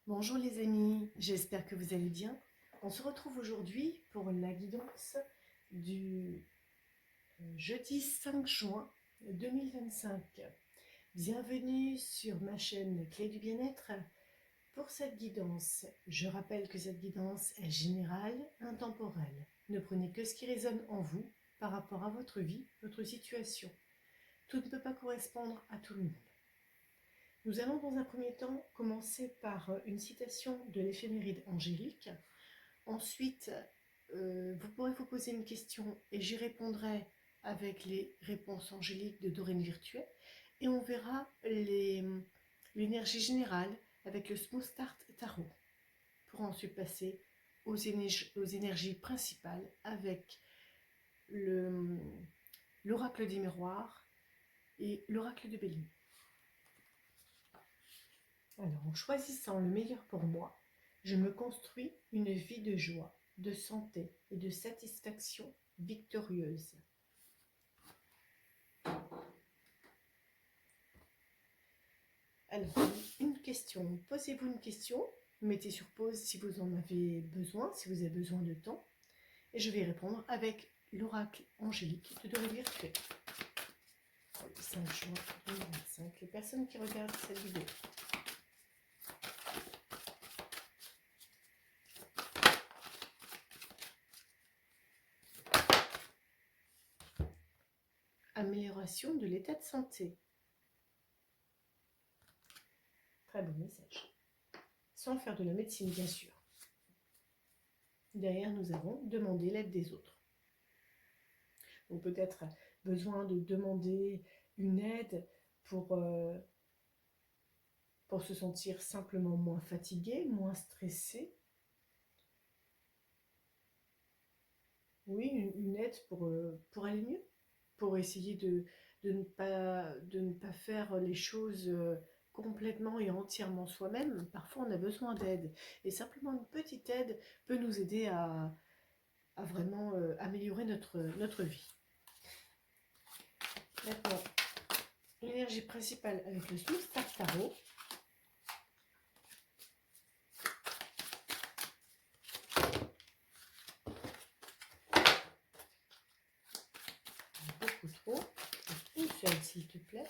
Bonjour les amis, j'espère que vous allez bien. On se retrouve aujourd'hui pour la guidance du jeudi 5 juin 2025. Bienvenue sur ma chaîne Clé du bien-être. Pour cette guidance, je rappelle que cette guidance est générale, intemporelle. Ne prenez que ce qui résonne en vous par rapport à votre vie, votre situation. Tout ne peut pas correspondre à tout le monde. Nous allons dans un premier temps commencer par une citation de l'éphéméride angélique. Ensuite, vous pourrez vous poser une question et j'y répondrai avec les réponses angéliques de Dorine Virtuelle. Et on verra l'énergie générale avec le Smooth Start Tarot. Pour ensuite passer aux énergies principales avec l'oracle des miroirs et l'oracle de Béline. Alors, en choisissant le meilleur pour moi, je me construis une vie de joie, de santé et de satisfaction victorieuse. Alors, une question. Posez-vous une question. Mettez sur pause si vous en avez besoin, si vous avez besoin de temps. Et je vais répondre avec l'oracle angélique de Dorine Virtuelle. Le 5 juin 2025. Les personnes qui regardent cette vidéo. Amélioration de l'état de santé. Très bon message. Sans faire de la médecine, bien sûr. Derrière, nous avons demandé l'aide des autres. Donc peut-être besoin de demander une aide pour se sentir simplement moins fatigué, moins stressé. Oui, une aide pour aller mieux, pour essayer de ne pas faire les choses complètement et entièrement soi-même. Parfois, on a besoin d'aide. Et simplement une petite aide peut nous aider à vraiment améliorer notre vie. Maintenant, l'énergie principale avec le Smooth Start Tarot. Beaucoup trop. Une seule, s'il te plaît.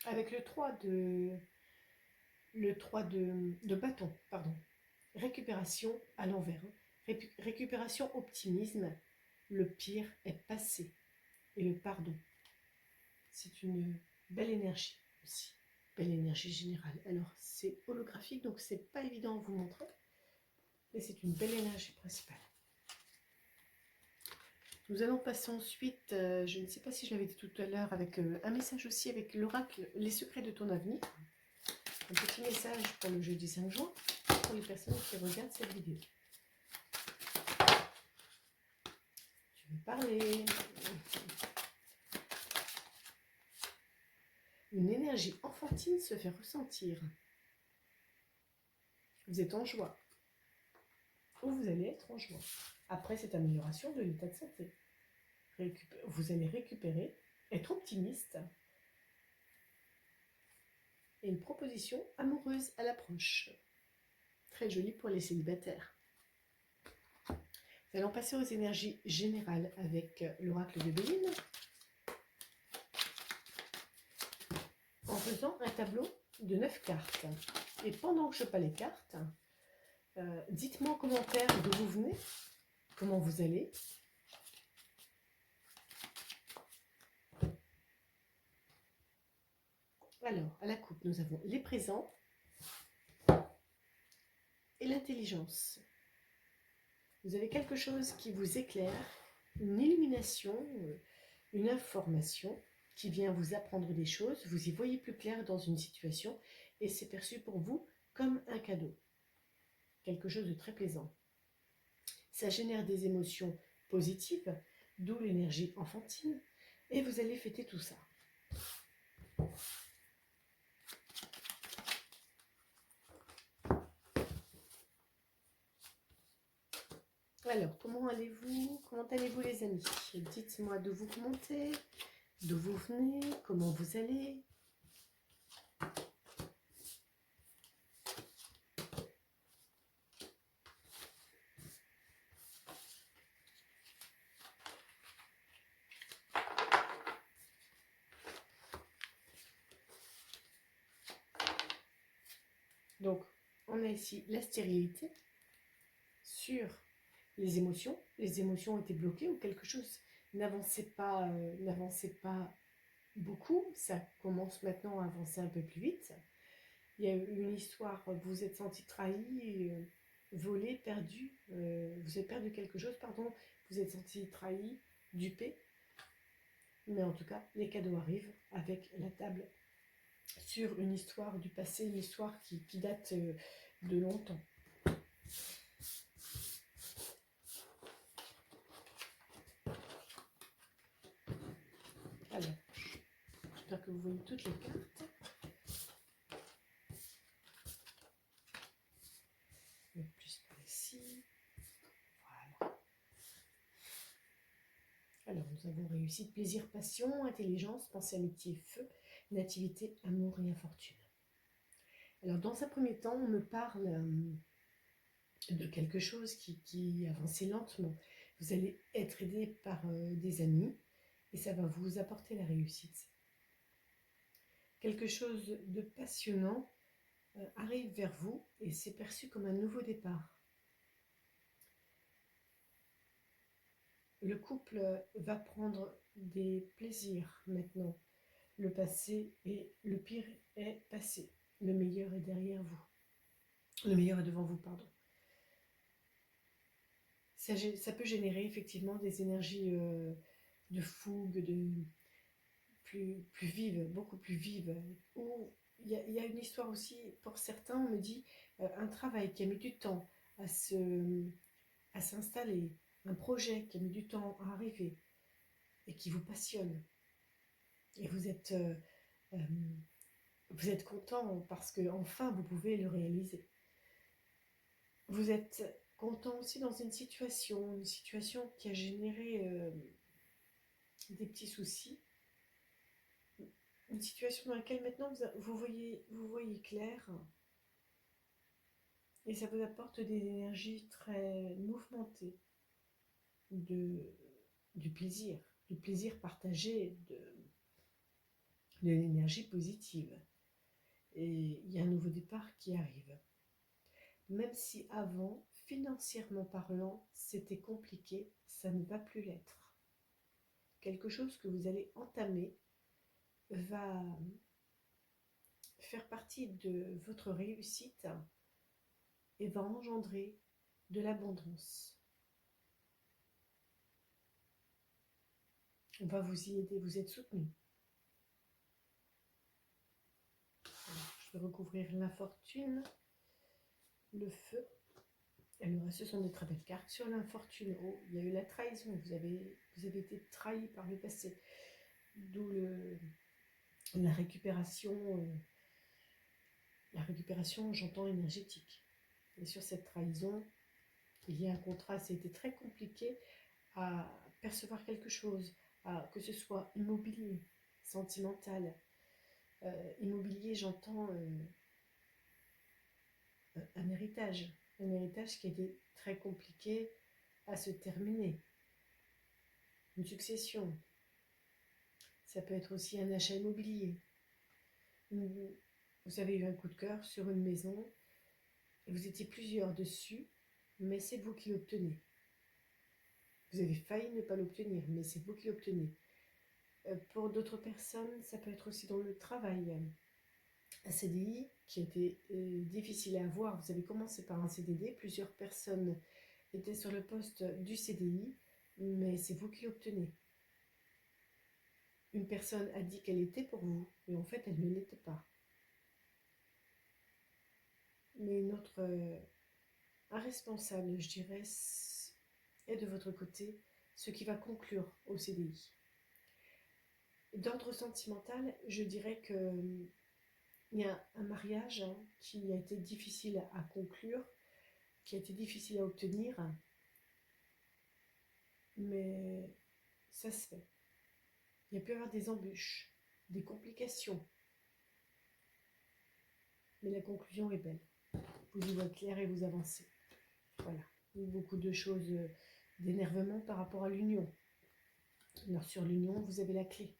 Avec le 3 de bâton, pardon. Récupération à l'envers. Récupération optimisme. Le pire est passé. Et le pardon. C'est une belle énergie aussi. Belle énergie générale. Alors, c'est holographique, donc c'est pas évident à vous montrer. Mais c'est une belle énergie principale. Nous allons passer ensuite, je ne sais pas si je l'avais dit tout à l'heure, avec un message aussi avec l'oracle, les secrets de ton avenir. Un petit message pour le jeudi 5 juin, pour les personnes qui regardent cette vidéo. Je vais parler. Une énergie enfantine se fait ressentir. Vous êtes en joie. Ou vous allez être en joie. Après cette amélioration de l'état de santé. Vous allez récupérer, être optimiste. Et une proposition amoureuse à l'approche. Très jolie pour les célibataires. Nous allons passer aux énergies générales avec l'oracle de Béline. En faisant un tableau de 9 cartes. Et pendant que je peins les cartes, dites-moi en commentaire d'où vous venez, comment vous allez. Alors, à la coupe, nous avons les présents et l'intelligence. Vous avez quelque chose qui vous éclaire, une illumination, une information qui vient vous apprendre des choses. Vous y voyez plus clair dans une situation et c'est perçu pour vous comme un cadeau. Quelque chose de très plaisant. Ça génère des émotions positives, d'où l'énergie enfantine, et vous allez fêter tout ça. Alors, comment allez-vous? Comment allez-vous les amis? Dites-moi d'où vous commentez, d'où vous venez, comment vous allez. Donc, on a ici la stérilité sur les émotions. Les émotions étaient bloquées ou quelque chose n'avançait pas beaucoup. Ça commence maintenant à avancer un peu plus vite. Il y a eu une histoire, vous vous êtes senti trahi, volé, perdu, vous avez perdu quelque chose, pardon, vous êtes senti trahi, dupé. Mais en tout cas, les cadeaux arrivent avec la table sur une histoire du passé, une histoire qui date de longtemps. Alors, j'espère que vous voyez toutes les cartes. Le plus par ici. Voilà. Alors, nous avons réussite, plaisir, passion, intelligence, pensée, amitié, feu, nativité, amour et infortune. Alors, dans un premier temps, on me parle de quelque chose qui avance lentement. Vous allez être aidé par des amis et ça va vous apporter la réussite. Quelque chose de passionnant arrive vers vous et c'est perçu comme un nouveau départ. Le couple va prendre des plaisirs maintenant. Le passé et le pire est passé. Le meilleur est derrière vous. Le meilleur est devant vous, pardon. Ça peut générer effectivement des énergies de fougue, plus vives, beaucoup plus vives. Ou il y a une histoire aussi, pour certains, on me dit, un travail qui a mis du temps à s'installer, un projet qui a mis du temps à arriver et qui vous passionne. Et vous êtes content parce que enfin vous pouvez le réaliser. Vous êtes content aussi dans une situation qui a généré des petits soucis, une situation dans laquelle maintenant vous voyez clair et ça vous apporte des énergies très mouvementées, du plaisir partagé, de l'énergie positive. Et il y a un nouveau départ qui arrive. Même si avant, financièrement parlant, c'était compliqué, ça ne va plus l'être. Quelque chose que vous allez entamer va faire partie de votre réussite et va engendrer de l'abondance. On va vous y aider, vous êtes soutenu. Je vais recouvrir l'infortune, le feu. Alors, ce sont des très belles cartes. Sur l'infortune, oh, il y a eu la trahison. Vous avez été trahi par le passé. D'où la récupération, j'entends énergétique. Et sur cette trahison, il y a un contrat. Ça a été très compliqué à percevoir quelque chose, que ce soit immobilier, sentimental. Immobilier, j'entends un héritage qui a été très compliqué à se terminer. Une succession. Ça peut être aussi un achat immobilier. Vous avez eu un coup de cœur sur une maison et vous étiez plusieurs dessus, mais c'est vous qui l'obtenez. Vous avez failli ne pas l'obtenir, mais c'est vous qui l'obtenez. Pour d'autres personnes, ça peut être aussi dans le travail. Un CDI qui était difficile à avoir. Vous avez commencé par un CDD, plusieurs personnes étaient sur le poste du CDI, mais c'est vous qui l'obtenez. Une personne a dit qu'elle était pour vous, et en fait elle ne l'était pas. Mais un responsable, je dirais, est de votre côté, ce qui va conclure au CDI. D'ordre sentimental, je dirais que il y a un mariage qui a été difficile à conclure, qui a été difficile à obtenir, mais ça se fait. Il y a pu y avoir des embûches, des complications, mais la conclusion est belle. Vous y voyez clair et vous avancez. Voilà. Beaucoup de choses d'énervement par rapport à l'union. Alors sur l'union, vous avez la clé.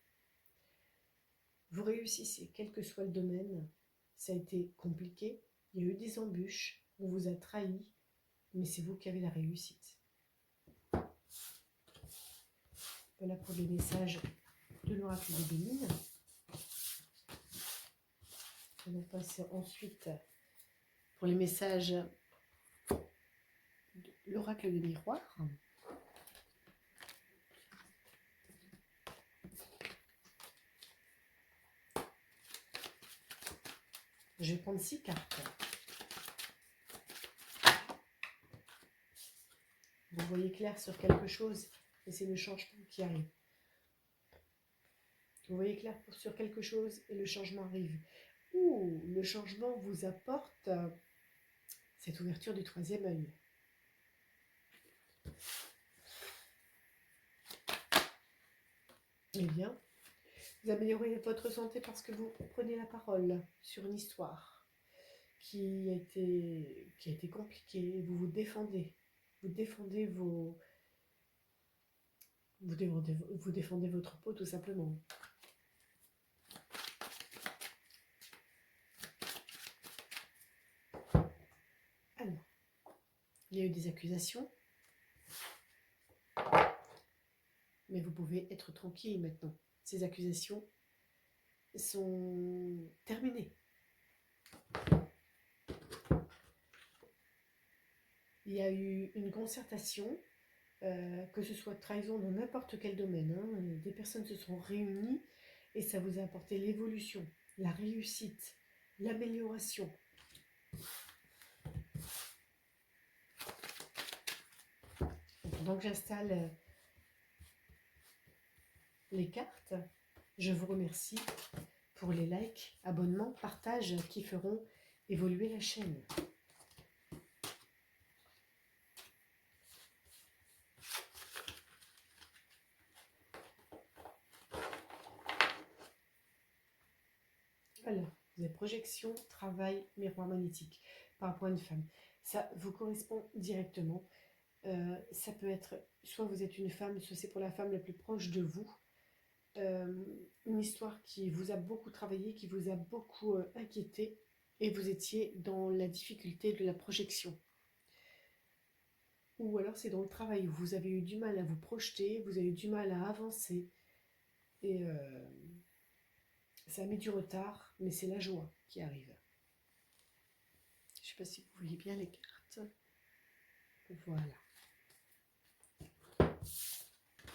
Vous réussissez, quel que soit le domaine. Ça a été compliqué, il y a eu des embûches, on vous a trahi, mais c'est vous qui avez la réussite. Voilà pour les messages de l'oracle de Béline. On va passer ensuite pour les messages de l'oracle des miroirs. Je vais prendre 6 cartes. Vous voyez clair sur quelque chose et c'est le changement qui arrive. Vous voyez clair sur quelque chose et le changement arrive. Ouh, le changement vous apporte cette ouverture du troisième œil. Eh bien, vous améliorez votre santé parce que vous prenez la parole sur une histoire qui a été compliquée. Vous vous défendez. Vous défendez vous défendez votre peau tout simplement. Alors, il y a eu des accusations, mais vous pouvez être tranquille maintenant. Ces accusations sont terminées. Il y a eu une concertation, que ce soit trahison dans n'importe quel domaine. Des personnes se sont réunies et ça vous a apporté l'évolution, la réussite, l'amélioration. Pendant que j'installe les cartes, je vous remercie pour les likes, abonnements, partages qui feront évoluer la chaîne. Alors, vous avez projection, travail, miroir magnétique par rapport à une femme. Ça vous correspond directement. Ça peut être, soit vous êtes une femme, soit c'est pour la femme la plus proche de vous. Une histoire qui vous a beaucoup travaillé, qui vous a beaucoup inquiété, et vous étiez dans la difficulté de la projection. Ou alors c'est dans le travail où vous avez eu du mal à vous projeter, vous avez eu du mal à avancer, et ça a mis du retard, mais c'est la joie qui arrive. Je ne sais pas si vous voyez bien les cartes. Voilà.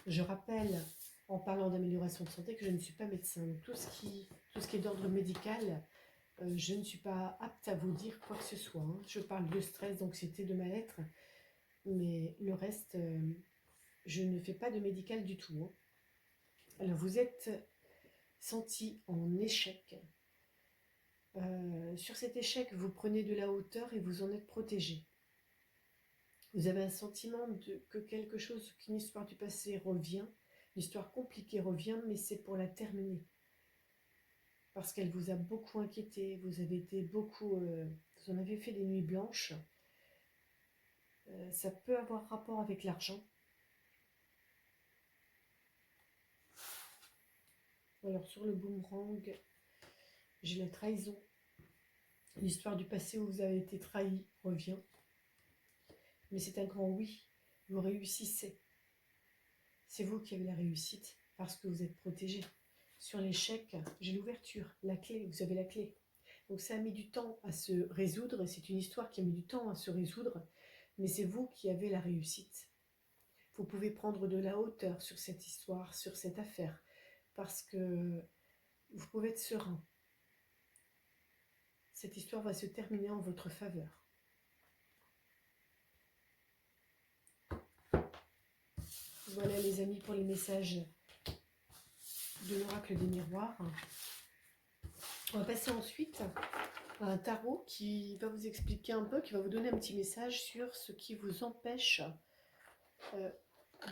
Je rappelle, en parlant d'amélioration de santé, que je ne suis pas médecin. Donc tout ce qui est d'ordre médical, je ne suis pas apte à vous dire quoi que ce soit. Je parle de stress, d'anxiété, de mal-être, mais le reste, je ne fais pas de médical du tout. Alors vous êtes senti en échec. Sur cet échec, vous prenez de la hauteur et vous en êtes protégé. Vous avez un sentiment que quelque chose, qu'une histoire du passé revient, une histoire compliquée revient, mais c'est pour la terminer. Parce qu'elle vous a beaucoup inquiété, vous avez été beaucoup, vous en avez fait des nuits blanches. Ça peut avoir rapport avec l'argent. Alors sur le boomerang, j'ai la trahison. L'histoire du passé où vous avez été trahi revient. Mais c'est un grand oui, vous réussissez. C'est vous qui avez la réussite parce que vous êtes protégé. Sur l'échec, j'ai l'ouverture, la clé, vous avez la clé. Donc ça a mis du temps à se résoudre, c'est une histoire qui a mis du temps à se résoudre, mais c'est vous qui avez la réussite. Vous pouvez prendre de la hauteur sur cette histoire, sur cette affaire, parce que vous pouvez être serein. Cette histoire va se terminer en votre faveur. Voilà les amis pour les messages de l'oracle des miroirs. On va passer ensuite à un tarot qui va vous expliquer un peu, qui va vous donner un petit message sur ce qui vous empêche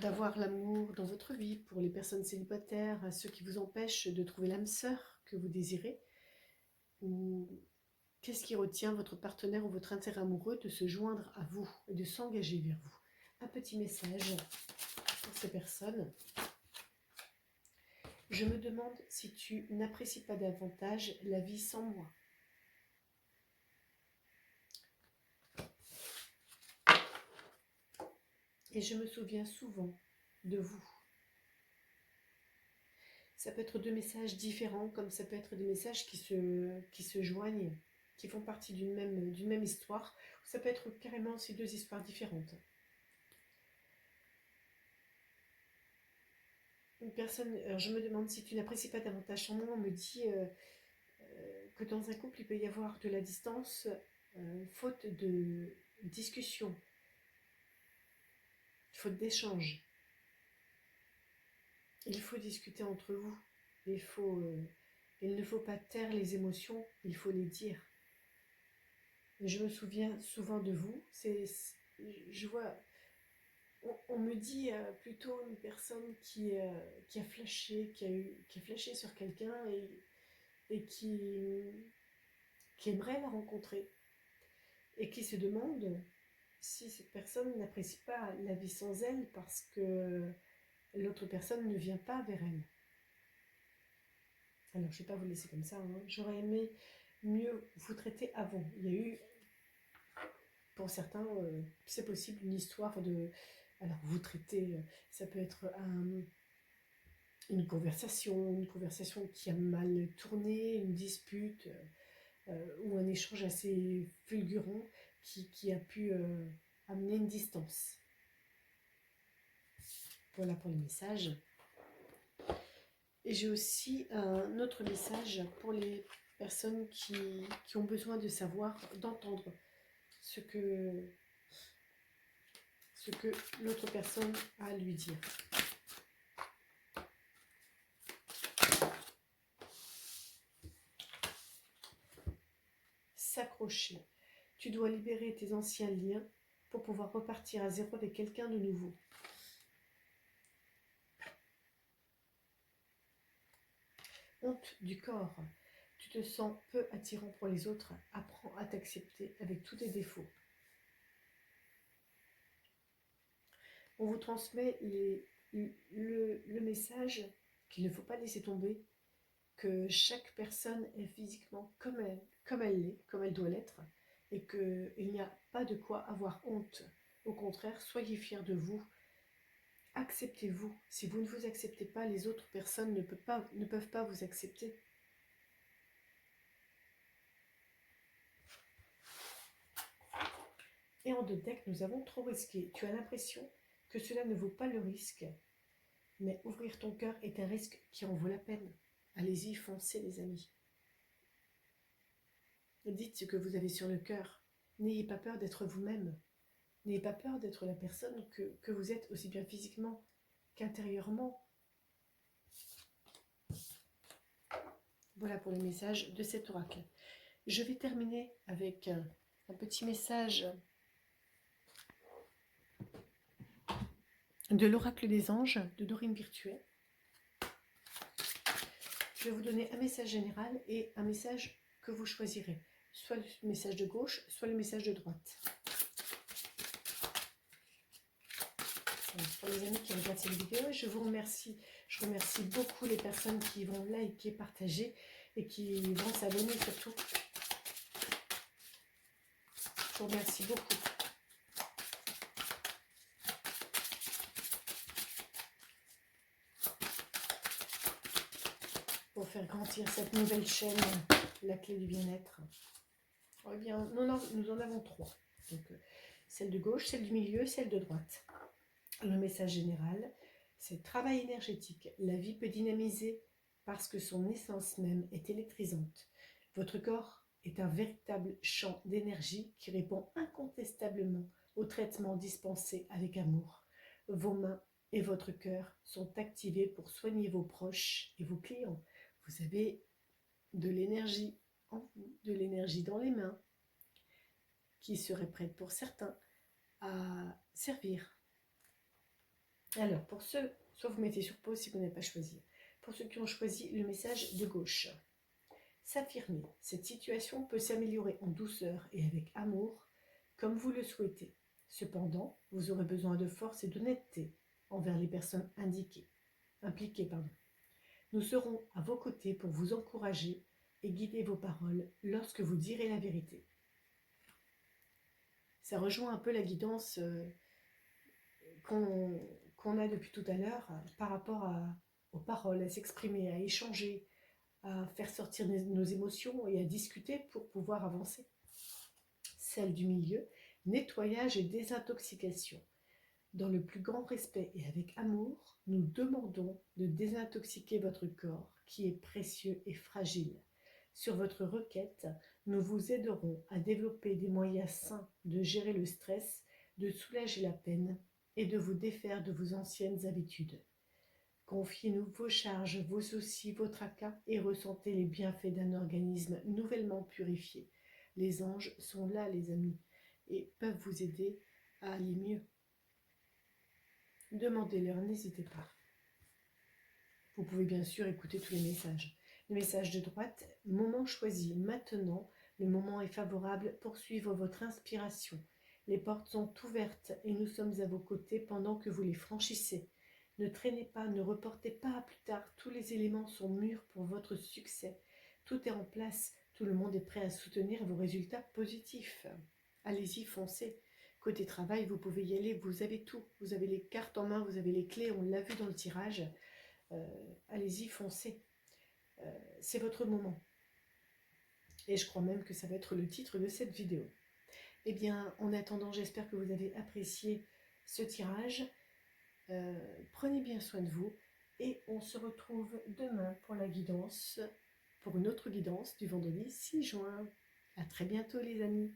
d'avoir l'amour dans votre vie, pour les personnes célibataires, ceux qui vous empêchent de trouver l'âme sœur que vous désirez, ou qu'est-ce qui retient votre partenaire ou votre intérêt amoureux de se joindre à vous et de s'engager vers vous? Un petit message pour ces personnes. Je me demande si tu n'apprécies pas davantage la vie sans moi. Et je me souviens souvent de vous. Ça peut être deux messages différents, comme ça peut être des messages qui se joignent, qui font partie d'une même histoire. Ça peut être carrément ces deux histoires différentes. Une personne, alors je me demande si tu n'apprécies pas davantage son nom, on me dit que dans un couple, il peut y avoir de la distance, faute de discussion, faute d'échange. Il faut discuter entre vous. Il ne faut pas taire les émotions, il faut les dire. Je me souviens souvent de vous. Je vois, on me dit plutôt une personne qui a flashé, qui a flashé sur quelqu'un et qui aimerait la rencontrer et qui se demande si cette personne n'apprécie pas la vie sans elle parce que l'autre personne ne vient pas vers elle. Alors, je ne vais pas vous laisser comme ça. J'aurais aimé mieux vous traiter avant. Il y a eu, pour certains, c'est possible, une histoire de... Alors, vous traiter, ça peut être une conversation qui a mal tourné, une dispute ou un échange assez fulgurant qui a pu amener une distance. Voilà pour le message. Et j'ai aussi un autre message pour les personnes qui ont besoin de savoir, d'entendre ce que l'autre personne a à lui dire. S'accrocher. Tu dois libérer tes anciens liens pour pouvoir repartir à zéro avec quelqu'un de nouveau. Honte du corps. Tu te sens peu attirant pour les autres. Apprends à t'accepter avec tous tes défauts. On vous transmet le message qu'il ne faut pas laisser tomber, que chaque personne est physiquement comme elle l'est, comme elle doit l'être, et qu'il n'y a pas de quoi avoir honte. Au contraire, soyez fiers de vous. Acceptez-vous. Si vous ne vous acceptez pas, les autres personnes ne peuvent pas vous accepter. Et en deux decks, nous avons trop risqué. Tu as l'impression que cela ne vaut pas le risque, mais ouvrir ton cœur est un risque qui en vaut la peine. Allez-y, foncez les amis. Dites ce que vous avez sur le cœur. N'ayez pas peur d'être vous-même. N'ayez pas peur d'être la personne que vous êtes, aussi bien physiquement qu'intérieurement. Voilà pour le message de cet oracle. Je vais terminer avec un petit message de l'oracle des anges de Dorine Virtuelle. Je vais vous donner un message général et un message que vous choisirez. Soit le message de gauche, soit le message de droite. Pour les amis qui regardent cette vidéo, je vous remercie. Je remercie beaucoup les personnes qui vont liker, partager et qui vont s'abonner surtout. Je vous remercie beaucoup. Pour faire grandir cette nouvelle chaîne, la clé du bien-être. Eh bien, nous en avons trois. Donc, celle de gauche, celle du milieu, celle de droite. Le message général, c'est travail énergétique. La vie peut dynamiser parce que son essence même est électrisante. Votre corps est un véritable champ d'énergie qui répond incontestablement aux traitements dispensés avec amour. Vos mains et votre cœur sont activés pour soigner vos proches et vos clients. Vous avez de l'énergie en vous, de l'énergie dans les mains, qui serait prête pour certains à servir. Alors, pour ceux, soit vous mettez sur pause si vous n'avez pas choisi. Pour ceux qui ont choisi le message de gauche, s'affirmer. Cette situation peut s'améliorer en douceur et avec amour, comme vous le souhaitez. Cependant, vous aurez besoin de force et d'honnêteté envers les personnes impliquées. Nous serons à vos côtés pour vous encourager et guider vos paroles lorsque vous direz la vérité. Ça rejoint un peu la guidance qu'on a depuis tout à l'heure par rapport aux paroles, à s'exprimer, à échanger, à faire sortir nos émotions et à discuter pour pouvoir avancer. Celle du milieu, nettoyage et désintoxication. Dans le plus grand respect et avec amour, nous demandons de désintoxiquer votre corps qui est précieux et fragile. Sur votre requête, nous vous aiderons à développer des moyens sains de gérer le stress, de soulager la peine et de vous défaire de vos anciennes habitudes. Confiez-nous vos charges, vos soucis, vos tracas et ressentez les bienfaits d'un organisme nouvellement purifié. Les anges sont là, les amis, et peuvent vous aider à aller mieux. Demandez-leur, n'hésitez pas. Vous pouvez bien sûr écouter tous les messages. Le message de droite, moment choisi, maintenant, le moment est favorable pour suivre votre inspiration. Les portes sont ouvertes et nous sommes à vos côtés pendant que vous les franchissez. Ne traînez pas, ne reportez pas à plus tard, tous les éléments sont mûrs pour votre succès. Tout est en place, tout le monde est prêt à soutenir vos résultats positifs. Allez-y, foncez. Côté travail, vous pouvez y aller, vous avez tout. Vous avez les cartes en main, vous avez les clés, on l'a vu dans le tirage. Allez-y, foncez. C'est votre moment. Et je crois même que ça va être le titre de cette vidéo. Eh bien, en attendant, j'espère que vous avez apprécié ce tirage. Prenez bien soin de vous et on se retrouve demain pour la guidance, pour une autre guidance du vendredi 6 juin. À très bientôt les amis.